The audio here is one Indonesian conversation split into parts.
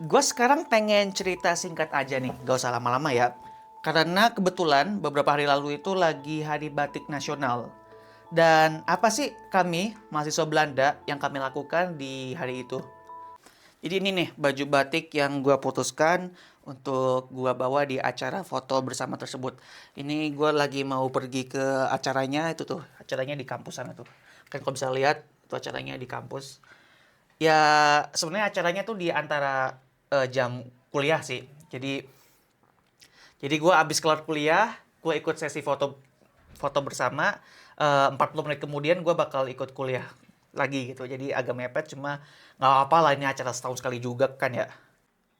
Gue sekarang pengen cerita singkat aja nih, gak usah lama-lama ya. Karena kebetulan beberapa hari lalu itu lagi Hari Batik Nasional. Dan apa sih kami, mahasiswa Belanda, yang kami lakukan di hari itu? Jadi ini nih baju batik yang gue putuskan untuk gue bawa di acara foto bersama tersebut. Ini gue lagi mau pergi ke acaranya itu tuh, acaranya di kampus sana tuh. Kan kalau bisa lihat itu acaranya di kampus. Ya sebenarnya acaranya tuh di antara jam kuliah sih. Jadi gue abis kelar kuliah, gue ikut sesi foto foto bersama. 40 menit kemudian gue bakal ikut kuliah lagi gitu. Jadi agak mepet, cuma nggak apa-apa lah, ini acara setahun sekali juga kan ya.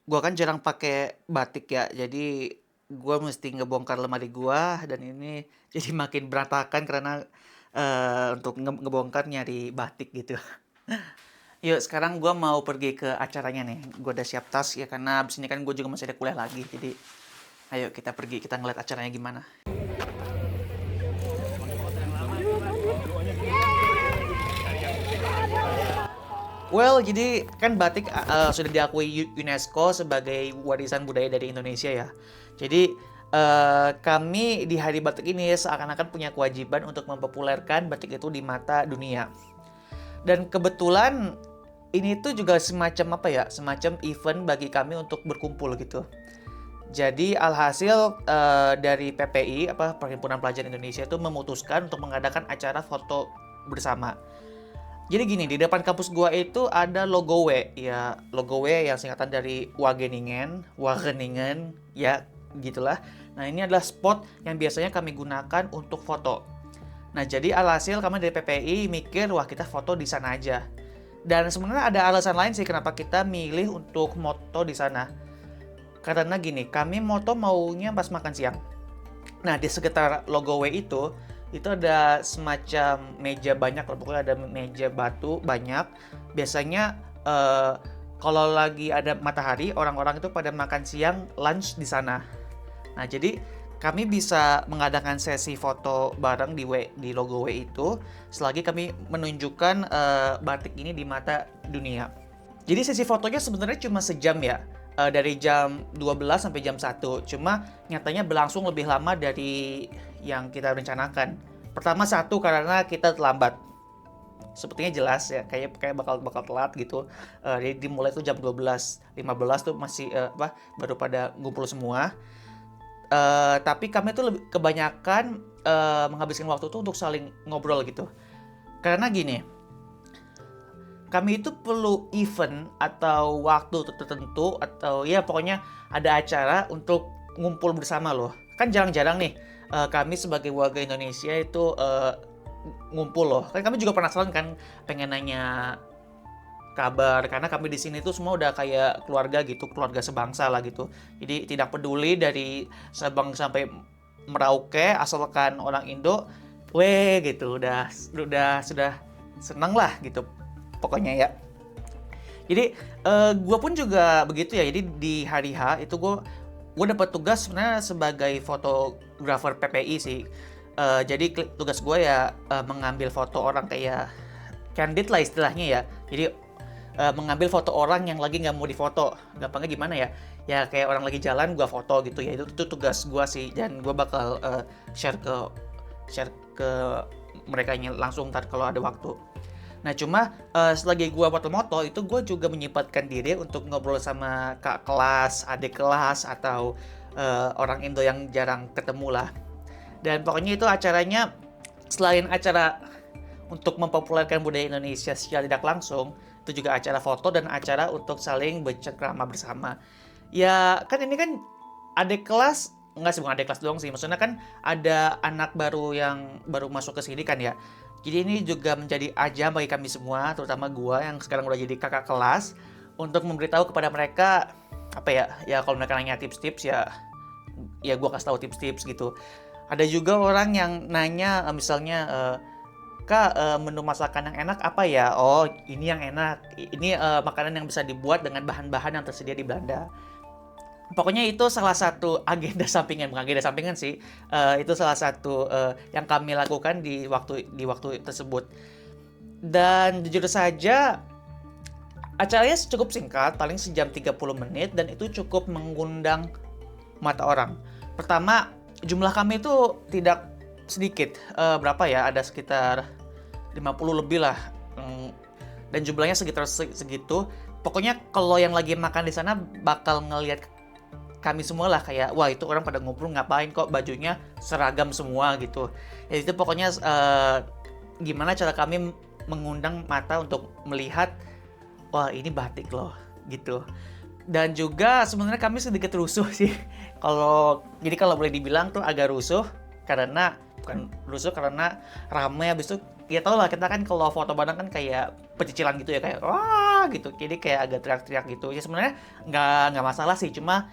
Gue kan jarang pakai batik ya, jadi gue mesti ngebongkar lemari gue, dan ini jadi makin berantakan karena untuk ngebongkar nyari batik gitu. Yuk, sekarang gue mau pergi ke acaranya nih. Gue udah siap tas ya, karena abis ini kan gue juga masih ada kuliah lagi. Jadi, ayo kita pergi, kita ngeliat acaranya gimana. Well, jadi kan batik sudah diakui UNESCO sebagai warisan budaya dari Indonesia ya. Jadi, kami di Hari Batik ini seakan-akan punya kewajiban untuk mempopulerkan batik itu di mata dunia. Dan kebetulan ini tuh juga semacam apa ya, semacam event bagi kami untuk berkumpul gitu. Jadi alhasil dari PPI, apa Perhimpunan Pelajar Indonesia itu memutuskan untuk mengadakan acara foto bersama. Jadi gini, di depan kampus gua itu ada logo W, ya logo W yang singkatan dari Wageningen, Wageningen, ya gitulah. Nah ini adalah spot yang biasanya kami gunakan untuk foto. Nah jadi alhasil kami dari PPI mikir, wah kita foto di sana aja. Dan sebenarnya ada alasan lain sih kenapa kita milih untuk moto di sana. Karena gini, kami moto maunya pas makan siang. Nah, di sekitar logo W itu ada semacam meja banyak, pokoknya ada meja batu banyak. Biasanya kalau lagi ada matahari, orang-orang itu pada makan siang, lunch di sana. Nah, jadi kami bisa mengadakan sesi foto bareng di logo W itu selagi kami menunjukkan batik ini di mata dunia. Jadi sesi fotonya sebenarnya cuma sejam ya. Dari jam 12 sampai jam 1. Cuma nyatanya berlangsung lebih lama dari yang kita rencanakan. Pertama satu karena kita terlambat. Sepertinya jelas ya, kayak bakal bakal telat gitu. Jadi dimulai tuh jam 12.15 tuh masih baru pada ngumpul semua. Tapi kami tuh lebih kebanyakan menghabiskan waktu tuh untuk saling ngobrol gitu. Karena gini, kami itu perlu event atau waktu tertentu, atau ya pokoknya ada acara untuk ngumpul bersama loh. Kan jarang-jarang nih kami sebagai warga Indonesia itu ngumpul loh. Kan kami juga penasaran kan, pengen nanya kabar karena kami di sini tuh semua udah kayak keluarga gitu, keluarga sebangsa lah gitu. Jadi tidak peduli dari Sabang sampai Merauke, asalkan orang Indo, weh gitu, udah sudah seneng lah gitu pokoknya ya. Jadi gue pun juga begitu ya. Jadi di hari H itu gue dapat tugas sebenarnya sebagai fotografer PPI sih. Jadi tugas gue ya mengambil foto orang kayak candid lah istilahnya ya. Jadi mengambil foto orang yang lagi nggak mau difoto. Gampangnya gimana ya? Ya kayak orang lagi jalan gue foto gitu ya. Itu tugas gue sih, dan gue bakal share ke mereka langsung ntar kalau ada waktu. Nah cuma selagi gue foto-moto itu gue juga menyempatkan diri untuk ngobrol sama kak kelas, adik kelas, atau orang Indo yang jarang ketemu lah. Dan pokoknya itu acaranya, selain acara untuk mempopulerkan budaya Indonesia secara tidak langsung, itu juga acara foto dan acara untuk saling bercengkrama bersama. Ya kan ini kan adik kelas, nggak sih, bukan adik kelas doang sih, maksudnya kan ada anak baru yang baru masuk ke sini kan ya. Jadi ini juga menjadi ajang bagi kami semua, terutama gua yang sekarang udah jadi kakak kelas, untuk memberitahu kepada mereka apa ya, ya kalau mereka nanya tips-tips ya gua kasih tahu tips-tips gitu. Ada juga orang yang nanya misalnya, Kak, menu masakan yang enak apa ya? Oh, ini yang enak. Ini makanan yang bisa dibuat dengan bahan-bahan yang tersedia di Belanda. Pokoknya itu salah satu agenda sampingan, bukan agenda sampingan sih. Itu salah satu yang kami lakukan di waktu tersebut. Dan jujur saja, Acaranya cukup singkat, paling sejam 30 menit, dan itu cukup mengundang mata orang. Pertama, jumlah kami itu tidak sedikit. Berapa ya? Ada sekitar 50 lebih lah. Dan jumlahnya sekitar segitu. Pokoknya kalau yang lagi makan di sana bakal ngelihat kami semua lah, kayak wah itu orang pada ngumpul ngapain kok bajunya seragam semua gitu. Ya itu pokoknya gimana cara kami mengundang mata untuk melihat wah ini batik loh gitu. Dan juga sebenarnya kami sedikit rusuh sih. Kalau boleh dibilang tuh agak rusuh karena bukan rusuh karena ramai, habis itu ya tau lah kita kan kalau foto bareng kan kayak pecicilan gitu ya, kayak wah gitu, jadi kayak agak teriak-teriak gitu ya. Sebenarnya nggak masalah sih, cuma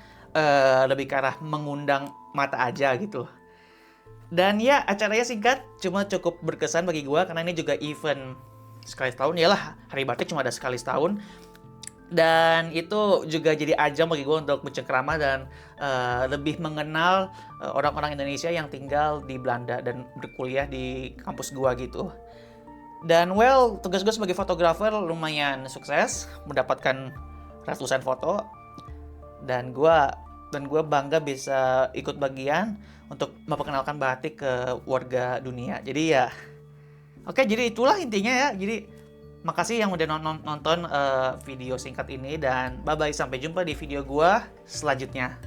lebih ke arah mengundang mata aja gitu. Dan ya acaranya singkat, cuma cukup berkesan bagi gua karena ini juga event sekali setahun. Yalah, Hari Batik cuma ada sekali setahun. Dan itu juga jadi ajang bagi gue untuk bercengkrama dan lebih mengenal orang-orang Indonesia yang tinggal di Belanda dan berkuliah di kampus gue gitu. Dan well, tugas gue sebagai fotografer lumayan sukses, mendapatkan ratusan foto. Dan gue bangga bisa ikut bagian untuk memperkenalkan batik ke warga dunia. Jadi ya, oke, jadi itulah intinya ya. Jadi makasih yang udah nonton video singkat ini, dan bye-bye, sampai jumpa di video gua selanjutnya.